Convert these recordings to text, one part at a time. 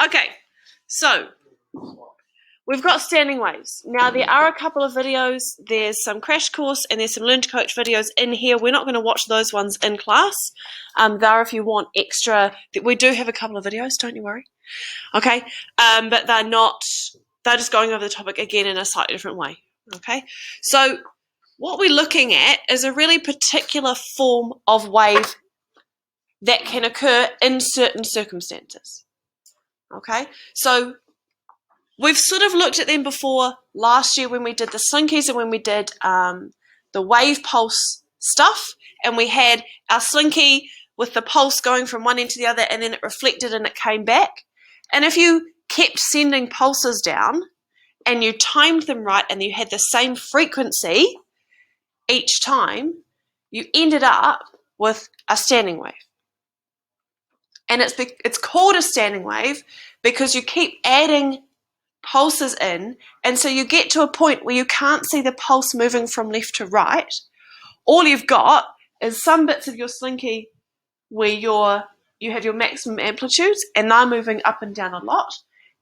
Okay, so we've got standing waves. Now, there are a couple of videos. There's some crash course and there's some learn to coach videos in here. We're not going to watch those ones in class. There, if you want extra, we do have a couple of videos, don't you worry. Okay, but they're just going over the topic again in a slightly different way. Okay, so what we're looking at is a really particular form of wave that can occur in certain circumstances. Okay, so we've sort of looked at them before last year when we did the slinkies and when we did the wave pulse stuff, and we had our slinky with the pulse going from one end to the other, and then it reflected and it came back. And if you kept sending pulses down and you timed them right and you had the same frequency each time, you ended up with a standing wave. And it's called a standing wave because you keep adding pulses in, and so you get to a point where you can't see the pulse moving from left to right. All you've got is some bits of your slinky where you have your maximum amplitudes and they're moving up and down a lot,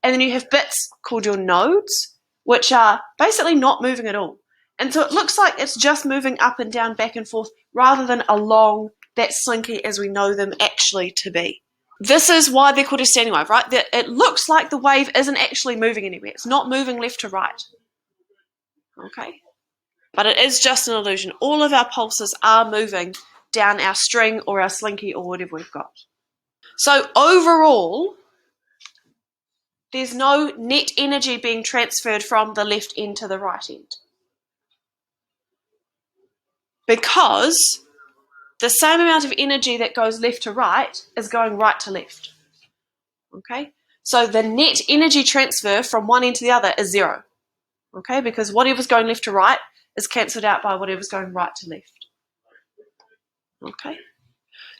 and then you have bits called your nodes, which are basically not moving at all. And so it looks like it's just moving up and down, back and forth, rather than along that slinky as we know them actually to be. This is why they're called a standing wave, right? That it looks like the wave isn't actually moving anywhere. It's not moving left to right. Okay? But it is just an illusion. All of our pulses are moving down our string or our slinky or whatever we've got. So overall, there's no net energy being transferred from the left end to the right end, because the same amount of energy that goes left to right is going right to left. Okay? So the net energy transfer from one end to the other is zero. Okay? Because whatever's going left to right is cancelled out by whatever's going right to left. Okay?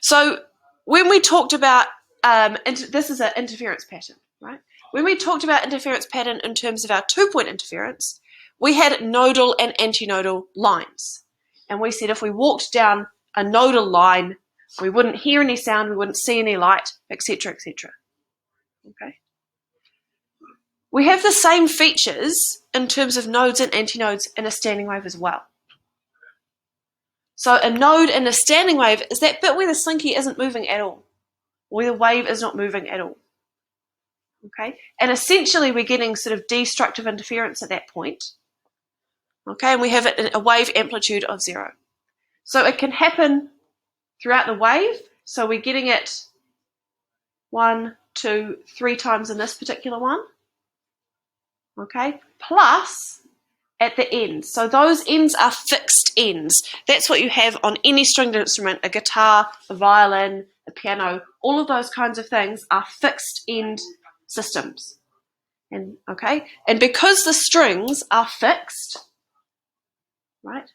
So when we talked about, this is an interference pattern, right? When we talked about interference pattern in terms of our 2-point interference, we had nodal and antinodal lines. And we said if we walked down a nodal line, we wouldn't hear any sound, we wouldn't see any light, etc., etc. Okay. We have the same features in terms of nodes and antinodes in a standing wave as well. So a node in a standing wave is that bit where the slinky isn't moving at all, where the wave is not moving at all. Okay, and essentially we're getting sort of destructive interference at that point. Okay, and we have a wave amplitude of 0. So it can happen throughout the wave. So we're getting it 1, 2, 3 times in this particular one. Okay, plus at the ends. So those ends are fixed ends. That's what you have on any stringed instrument, a guitar, a violin, a piano. All of those kinds of things are fixed end systems. And because the strings are fixed, right?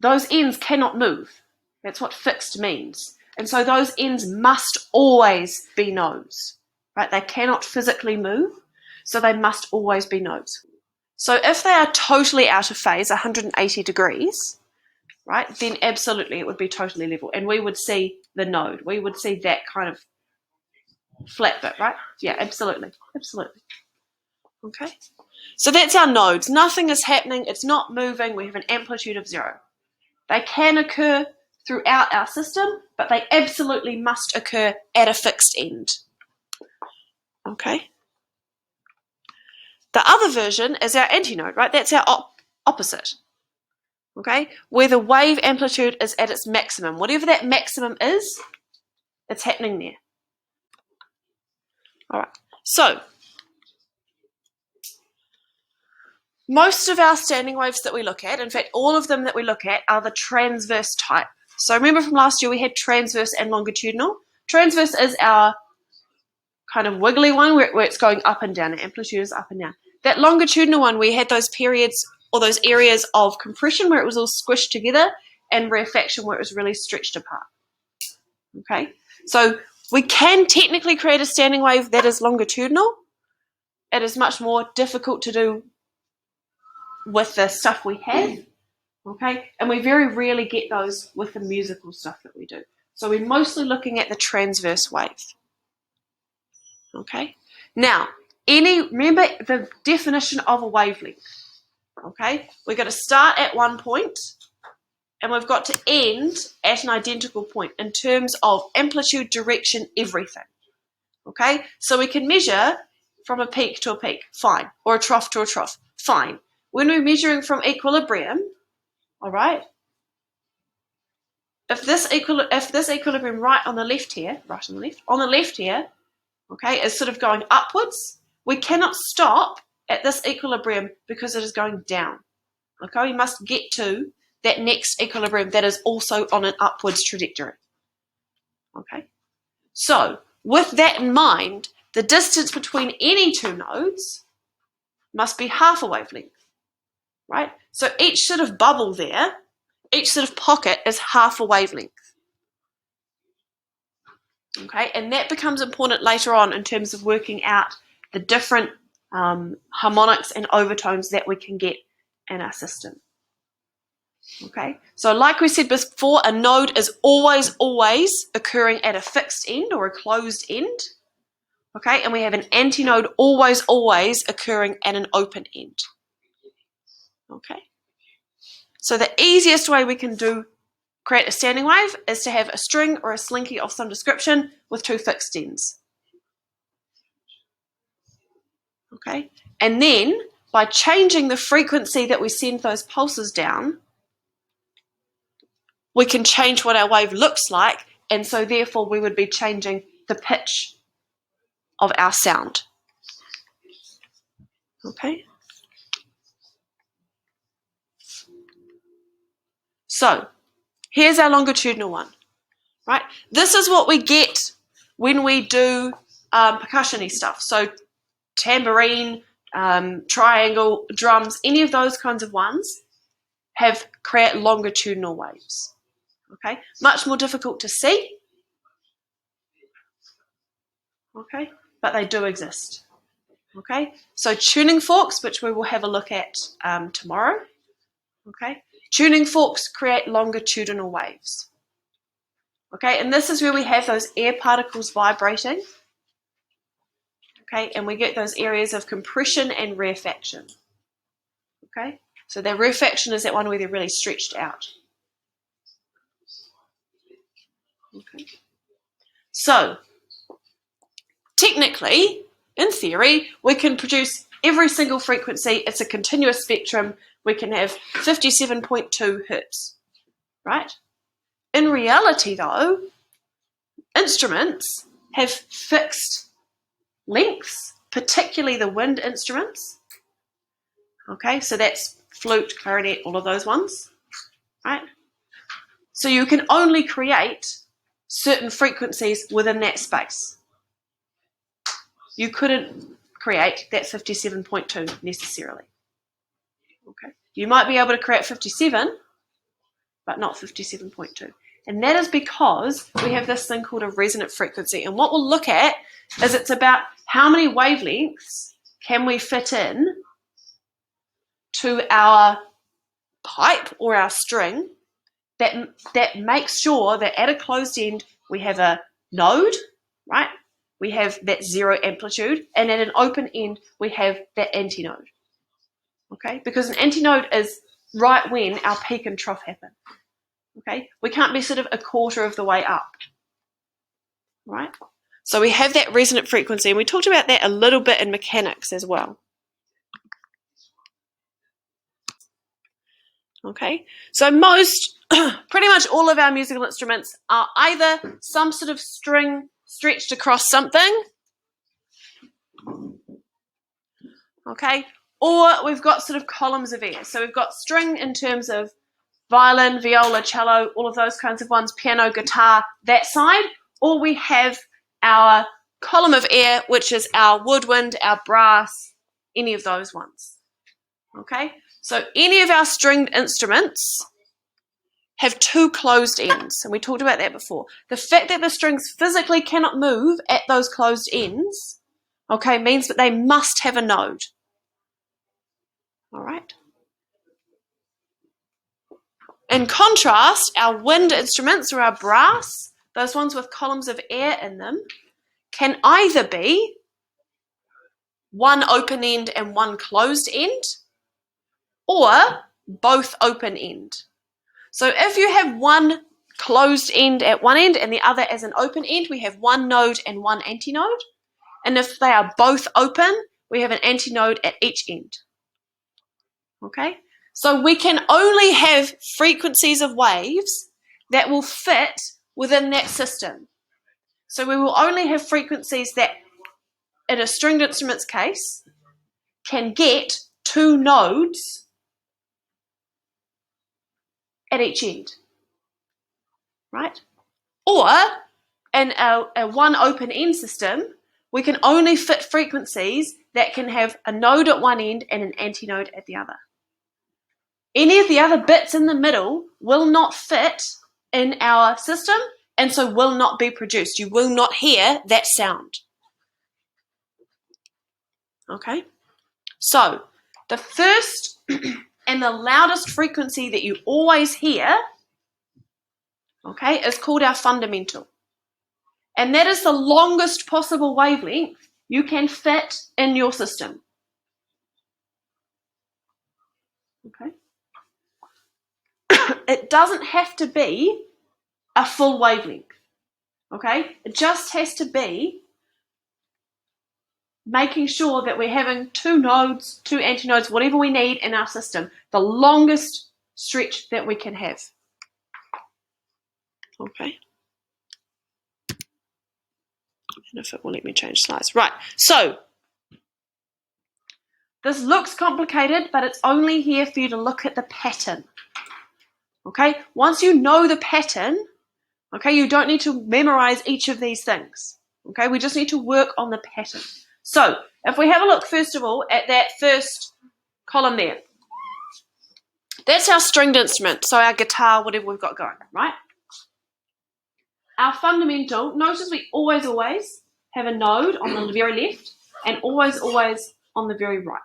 Those ends cannot move. That's what fixed means. And so those ends must always be nodes, right? They cannot physically move, so they must always be nodes. So if they are totally out of phase, 180 degrees, right, then absolutely it would be totally level. And we would see the node. We would see that kind of flat bit, right? Yeah, absolutely. Absolutely. Okay. So that's our nodes. Nothing is happening. It's not moving. We have an amplitude of 0. They can occur throughout our system, but they absolutely must occur at a fixed end. Okay. The other version is our antinode, right? That's our opposite. Okay. Where the wave amplitude is at its maximum. Whatever that maximum is, it's happening there. All right. So most of our standing waves that we look at, in fact, all of them that we look at, are the transverse type. So remember from last year we had transverse and longitudinal. Transverse is our kind of wiggly one where it's going up and down. The amplitude is up and down. That longitudinal one, we had those periods or those areas of compression where it was all squished together, and rarefaction where it was really stretched apart. Okay, so we can technically create a standing wave that is longitudinal. It is much more difficult to do with the stuff we have, okay? And we very rarely get those with the musical stuff that we do. So we're mostly looking at the transverse wave, okay? Now, remember the definition of a wavelength. Okay, we're going to start at one point and we've got to end at an identical point in terms of amplitude, direction, everything. Okay, so we can measure from a peak to a peak, fine, or a trough to a trough, fine. When we're measuring from equilibrium, all right, if this equilibrium right on the left here, okay, is sort of going upwards, we cannot stop at this equilibrium because it is going down. Okay, we must get to that next equilibrium that is also on an upwards trajectory. Okay, so with that in mind, the distance between any two nodes must be half a wavelength, right? So each sort of bubble there, each sort of pocket is half a wavelength. Okay, and that becomes important later on in terms of working out the different harmonics and overtones that we can get in our system. Okay, so like we said before, a node is always occurring at a fixed end or a closed end. Okay, and we have an antinode always occurring at an open end. Okay, so the easiest way we can create a standing wave is to have a string or a slinky of some description with two fixed ends. Okay, and then by changing the frequency that we send those pulses down, we can change what our wave looks like, and so therefore we would be changing the pitch of our sound. Okay. So here's our longitudinal one, right? This is what we get when we do percussion-y stuff. So tambourine, triangle, drums, any of those kinds of ones create longitudinal waves. Okay, much more difficult to see. Okay, but they do exist. Okay, so tuning forks, which we will have a look at tomorrow. Okay, tuning forks create longitudinal waves. Okay, and this is where we have those air particles vibrating. Okay, and we get those areas of compression and rarefaction. Okay, so the rarefaction is that one where they're really stretched out. Okay, so technically, in theory, we can produce every single frequency. It's a continuous spectrum. We can have 57.2 hertz, right? In reality, though, instruments have fixed lengths, particularly the wind instruments. Okay, so that's flute, clarinet, all of those ones, right? So you can only create certain frequencies within that space. You couldn't create that 57.2 necessarily. Okay, you might be able to create 57, but not 57.2. And that is because we have this thing called a resonant frequency. And what we'll look at is it's about how many wavelengths can we fit in to our pipe or our string that makes sure that at a closed end we have a node, right? We have that zero amplitude, and at an open end we have that antinode. Okay, because an antinode is right when our peak and trough happen. Okay, we can't be sort of a quarter of the way up, right? So we have that resonant frequency, and we talked about that a little bit in mechanics as well. Okay, so pretty much all of our musical instruments are either some sort of string stretched across something, okay, or we've got sort of columns of air. So we've got string in terms of violin, viola, cello, all of those kinds of ones, piano, guitar, that side, or we have our column of air, which is our woodwind, our brass, any of those ones. Okay, so any of our stringed instruments have two closed ends, and we talked about that before. The fact that the strings physically cannot move at those closed ends, okay, means that they must have a node. All right. In contrast, our wind instruments or our brass, those ones with columns of air in them, can either be one open end and one closed end, or both open end. So if you have one closed end at one end and the other as an open end, we have one node and one antinode. And if they are both open, we have an antinode at each end. Okay? So we can only have frequencies of waves that will fit within that system. So we will only have frequencies that, in a stringed instruments case, can get two nodes at each end. Right? Or in a one open end system, we can only fit frequencies that can have a node at one end and an antinode at the other. Any of the other bits in the middle will not fit in our system and so will not be produced. You will not hear that sound. Okay? So, the first and the loudest frequency that you always hear, okay, is called our fundamental. And that is the longest possible wavelength you can fit in your system. Okay? It doesn't have to be a full wavelength. Okay? It just has to be making sure that we're having two nodes, two antinodes, whatever we need in our system, the longest stretch that we can have. Okay? And if it will let me change slides. Right, so this looks complicated, but it's only here for you to look at the pattern. Okay, once you know the pattern, okay, you don't need to memorize each of these things. Okay, we just need to work on the pattern. So, if we have a look first of all at that first column there, that's our stringed instrument, so our guitar, whatever we've got going, right? Our fundamental, notice we always have a node on the very left and always on the very right,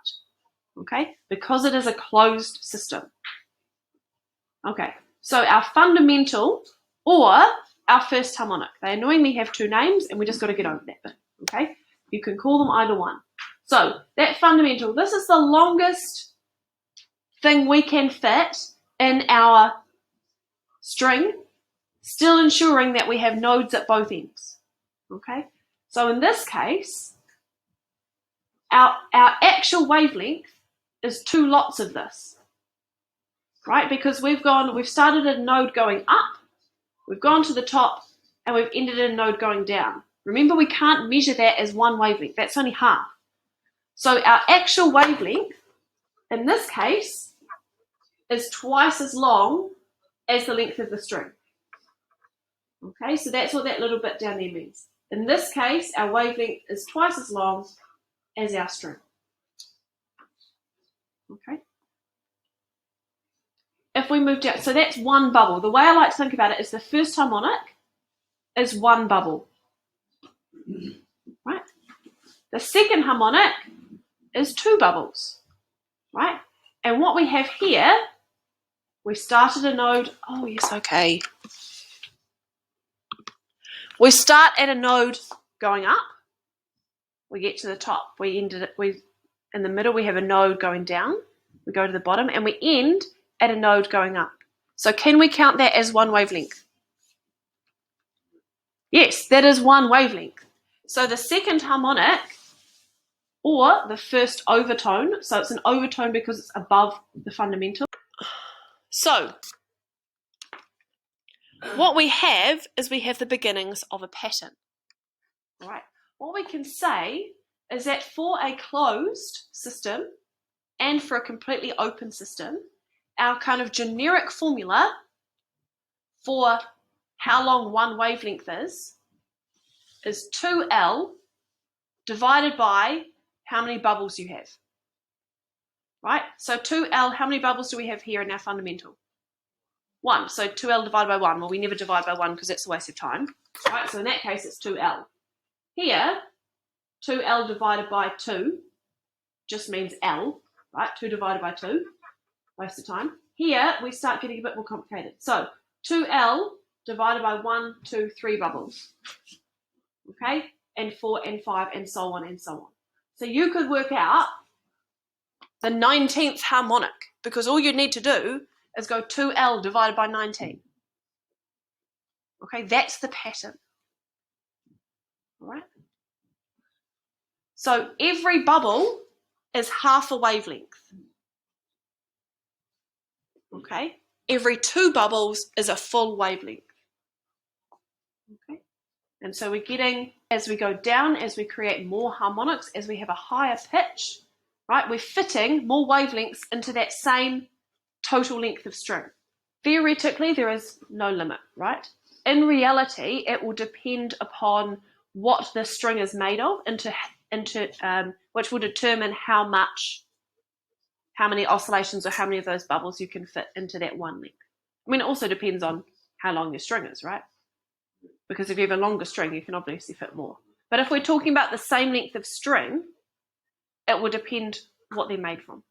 okay? Because it is a closed system. Okay, so our fundamental or our first harmonic. They annoyingly have two names and we just got to get over that bit, okay? You can call them either one. So that fundamental, this is the longest thing we can fit in our string, still ensuring that we have nodes at both ends, okay? So in this case, our actual wavelength is two lots of this. Right, because we've started a node going up, we've gone to the top, and we've ended a node going down. Remember, we can't measure that as one wavelength. That's only half. So our actual wavelength, in this case, is twice as long as the length of the string. Okay, so that's what that little bit down there means. In this case, our wavelength is twice as long as our string. Okay. If we move down, so that's one bubble. The way I like to think about it is the first harmonic is one bubble, right? The second harmonic is two bubbles, right? And what we have here, we started a node, oh yes, okay. We start at a node going up, we get to the top, in the middle we have a node going down, we go to the bottom, and we end at a node going up. So can we count that as one wavelength? Yes, that is one wavelength. So the second harmonic, or the first overtone, so it's an overtone because it's above the fundamental. So what we have is we have the beginnings of a pattern. All right. What we can say is that for a closed system and for a completely open system, our kind of generic formula for how long one wavelength is 2L divided by how many bubbles you have. Right? So 2L, how many bubbles do we have here in our fundamental? 1. So 2L divided by 1. Well, we never divide by 1 because that's a waste of time. Right? So in that case, it's 2L. Here, 2L divided by 2 just means L. Right? 2 divided by 2. Waste of time. Here, we start getting a bit more complicated. So 2L divided by 1, 2, 3 bubbles. Okay? And 4 and 5 and so on and so on. So you could work out the 19th harmonic, because all you need to do is go 2L divided by 19. Okay, that's the pattern. All right? So every bubble is half a wavelength. Okay? Every 2 bubbles is a full wavelength. Okay? And so we're getting, as we go down, as we create more harmonics, as we have a higher pitch, right, we're fitting more wavelengths into that same total length of string. Theoretically, there is no limit, right? In reality, it will depend upon what the string is made of, which will determine how many oscillations or how many of those bubbles you can fit into that one length. I mean, it also depends on how long your string is, right? Because if you have a longer string, you can obviously fit more. But if we're talking about the same length of string, it will depend what they're made from,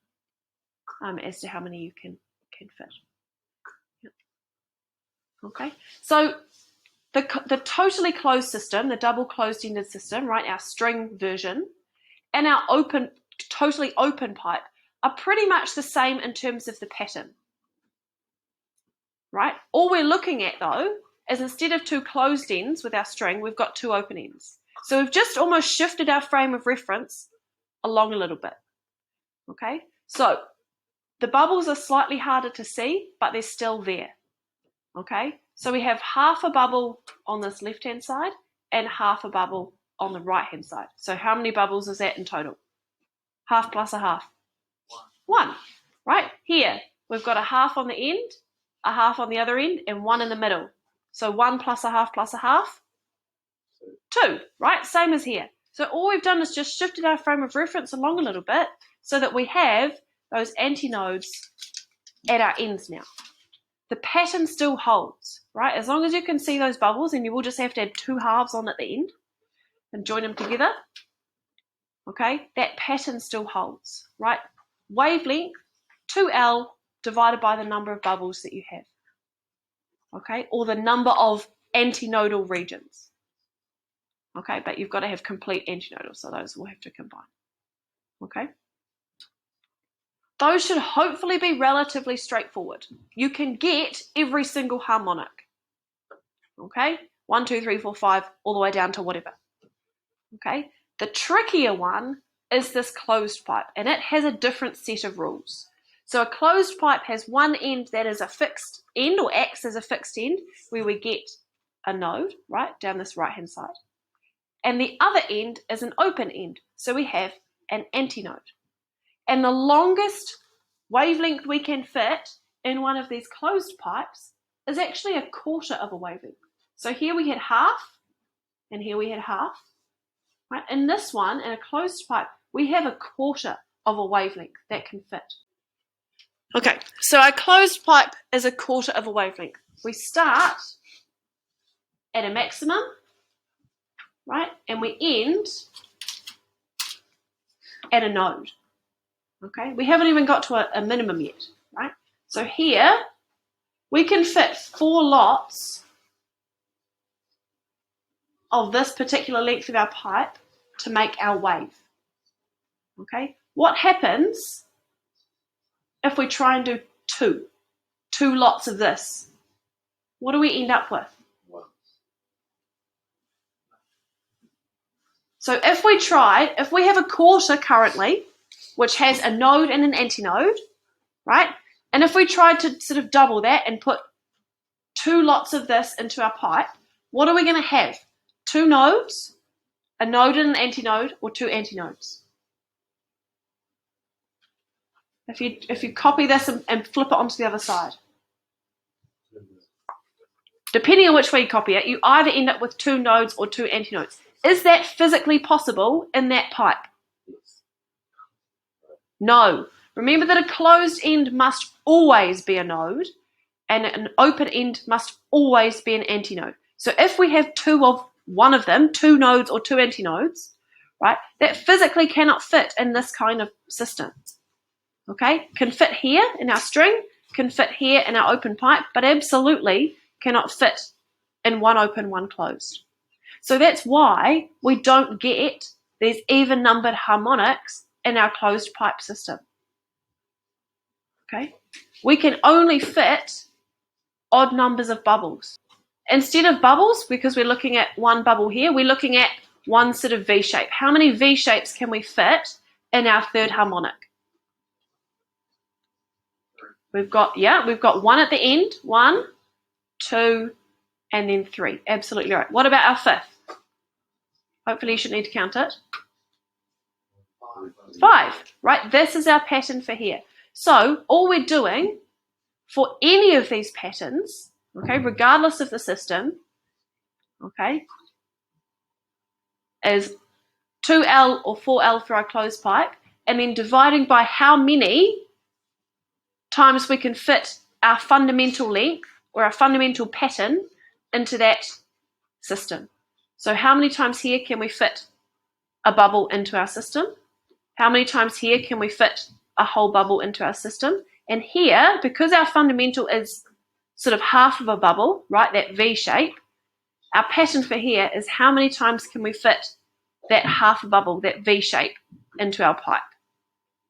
as to how many you can fit. Yep. Okay, so the totally closed system, the double closed-ended system, right, our string version, and our totally open pipe are pretty much the same in terms of the pattern, right? All we're looking at, though, is instead of 2 closed ends with our string, we've got 2 open ends. So we've just almost shifted our frame of reference along a little bit, okay? So the bubbles are slightly harder to see, but they're still there, okay? So we have half a bubble on this left-hand side and half a bubble on the right-hand side. So how many bubbles is that in total? Half plus a half? 1, right? Here, we've got a half on the end, a half on the other end, and 1 in the middle. So 1 plus a half, 2, right? Same as here. So all we've done is just shifted our frame of reference along a little bit so that we have those antinodes at our ends now. The pattern still holds, right? As long as you can see those bubbles, and you will just have to add 2 halves on at the end and join them together, okay? That pattern still holds, right? Wavelength, 2L divided by the number of bubbles that you have, okay? Or the number of antinodal regions, okay? But you've got to have complete antinodal, so those will have to combine, okay? Those should hopefully be relatively straightforward. You can get every single harmonic, okay? 1, 2, 3, 4, 5, all the way down to whatever, okay? The trickier one is this closed pipe, and it has a different set of rules. So a closed pipe has one end that is a fixed end, or acts as a fixed end, where we get a node, right, down this right-hand side. And the other end is an open end, so we have an antinode. And the longest wavelength we can fit in one of these closed pipes is actually a quarter of a wavelength. So here we had half, and here we had half. Right? In this one, in a closed pipe, we have a quarter of a wavelength that can fit. Okay, so our closed pipe is a quarter of a wavelength. We start at a maximum, right? And we end at a node. Okay, we haven't even got to a minimum yet, right? So here, we can fit 4 lots of this particular length of our pipe to make our wave. Okay, what happens if we try and do 2 lots of this? What do we end up with? So if we have a quarter currently, which has a node and an antinode, right? And if we tried to sort of double that and put 2 lots of this into our pipe, what are we going to have? 2 nodes, a node and an antinode, or 2 antinodes? If you copy this and flip it onto the other side, depending on which way you copy it, you either end up with 2 nodes or 2 antinodes. Is that physically possible in that pipe? No. Remember that a closed end must always be a node, and an open end must always be an antinode. So if we have 2 of one of them, 2 nodes or 2 antinodes, right, that physically cannot fit in this kind of system. Okay? Can fit here in our string, can fit here in our open pipe, but absolutely cannot fit in one open, one closed. So that's why we don't get there's even numbered harmonics in our closed pipe system. Okay? We can only fit odd numbers of bubbles. Instead of bubbles, because we're looking at one bubble here, we're looking at one sort of V shape. How many V shapes can we fit in our third harmonic? We've got one at the end, 1, 2, and then 3. Absolutely right. What about our fifth? Hopefully you shouldn't need to count it. 5, right? This is our pattern for here. So all we're doing for any of these patterns, okay, regardless of the system, okay, is 2L or 4L for our closed pipe, and then dividing by how many times we can fit our fundamental length or our fundamental pattern into that system. So how many times here can we fit a bubble into our system? How many times here can we fit a whole bubble into our system? And here, because our fundamental is sort of half of a bubble, right, that V shape, our pattern for here is how many times can we fit that half a bubble, that V shape, into our pipe,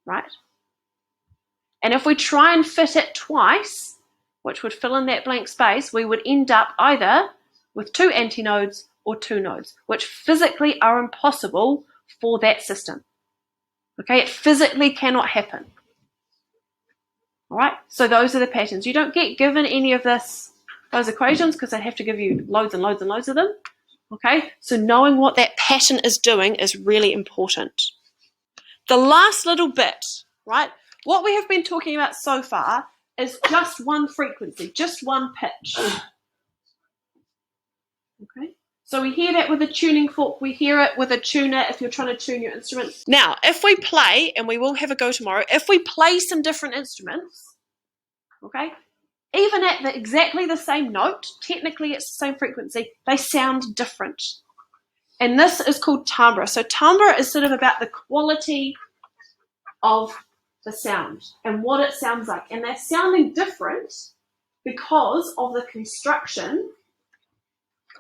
right? And if we try and fit it twice, which would fill in that blank space, we would end up either with 2 antinodes or 2 nodes, which physically are impossible for that system. Okay, it physically cannot happen. All right, so those are the patterns. You don't get given any of those equations because I'd have to give you loads and loads and loads of them. Okay, so knowing what that pattern is doing is really important. The last little bit, right? What we have been talking about so far is just one frequency, just one pitch. Okay, so we hear that with a tuning fork, we hear it with a tuner if you're trying to tune your instrument. Now, if we play, and we will have a go tomorrow, if we play some different instruments, okay, even at exactly the same note, technically it's the same frequency, they sound different. And this is called timbre. So timbre is sort of about the quality of the sound and what it sounds like. And they're sounding different because of the construction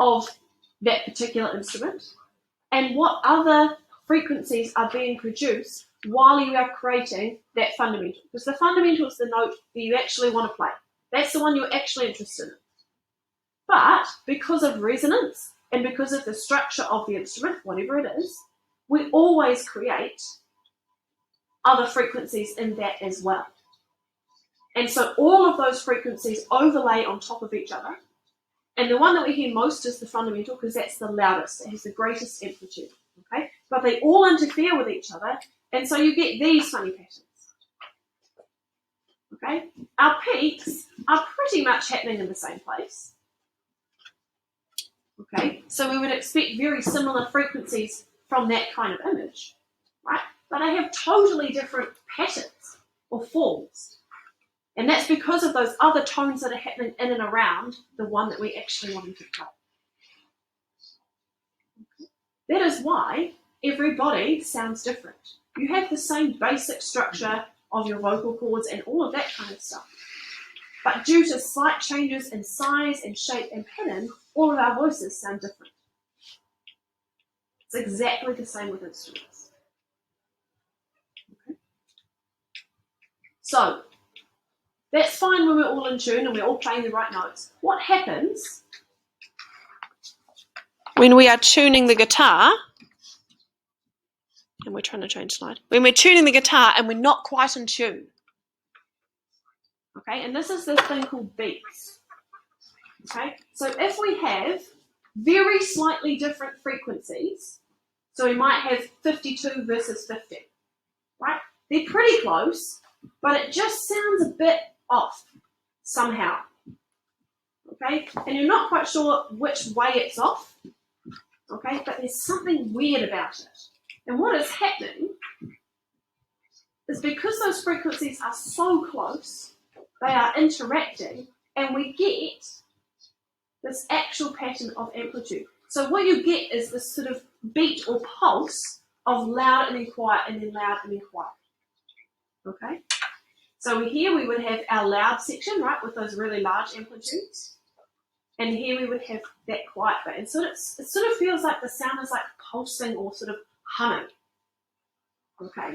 of that particular instrument and what other frequencies are being produced while you are creating that fundamental. Because the fundamental is the note that you actually want to play. That's the one you're actually interested in. But because of resonance and because of the structure of the instrument, whatever it is, we always create other frequencies in that as well. And so all of those frequencies overlay on top of each other. And the one that we hear most is the fundamental because that's the loudest. It has the greatest amplitude. Okay? But they all interfere with each other. And so you get these funny patterns. Okay? Our peaks are pretty much happening in the same place. Okay? So we would expect very similar frequencies from that kind of image. Right? But they have totally different patterns or forms. And that's because of those other tones that are happening in and around the one that we actually want to play. That is why every body sounds different. You have the same basic structure of your vocal cords and all of that kind of stuff. But due to slight changes in size and shape and pattern, all of our voices sound different. It's exactly the same with instruments. Okay. So, that's fine when we're all in tune and we're all playing the right notes. What happens when we are tuning the guitar, and we're trying to change slide, when we're tuning the guitar and we're not quite in tune? Okay, and this is this thing called beats. Okay, so if we have very slightly different frequencies, so we might have 52 versus 50, right? They're pretty close, but it just sounds a bit off somehow. Okay, and you're not quite sure which way it's off. Okay, but there's something weird about it. And what is happening is because those frequencies are so close, they are interacting, and we get this actual pattern of amplitude. So what you get is this sort of beat or pulse of loud and then quiet and then loud and then quiet. Okay? So here we would have our loud section, right, with those really large amplitudes. And here we would have that quiet bit. And so it sort of feels like the sound is like pulsing or sort of humming. Okay,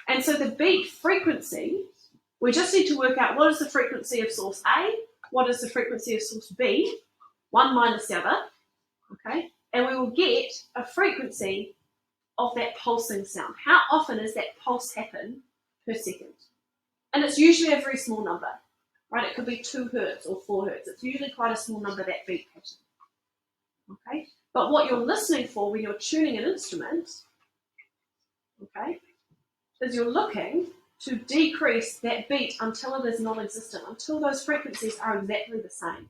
and so the beat frequency, we just need to work out what is the frequency of source A, what is the frequency of source B, one minus the other, okay, and we will get a frequency of that pulsing sound. How often does that pulse happen per second? And it's usually a very small number, right? It could be 2 hertz or 4 hertz. It's usually quite a small number, that beat pattern, okay? But what you're listening for when you're tuning an instrument, okay, is you're looking to decrease that beat until it is non-existent, until those frequencies are exactly the same.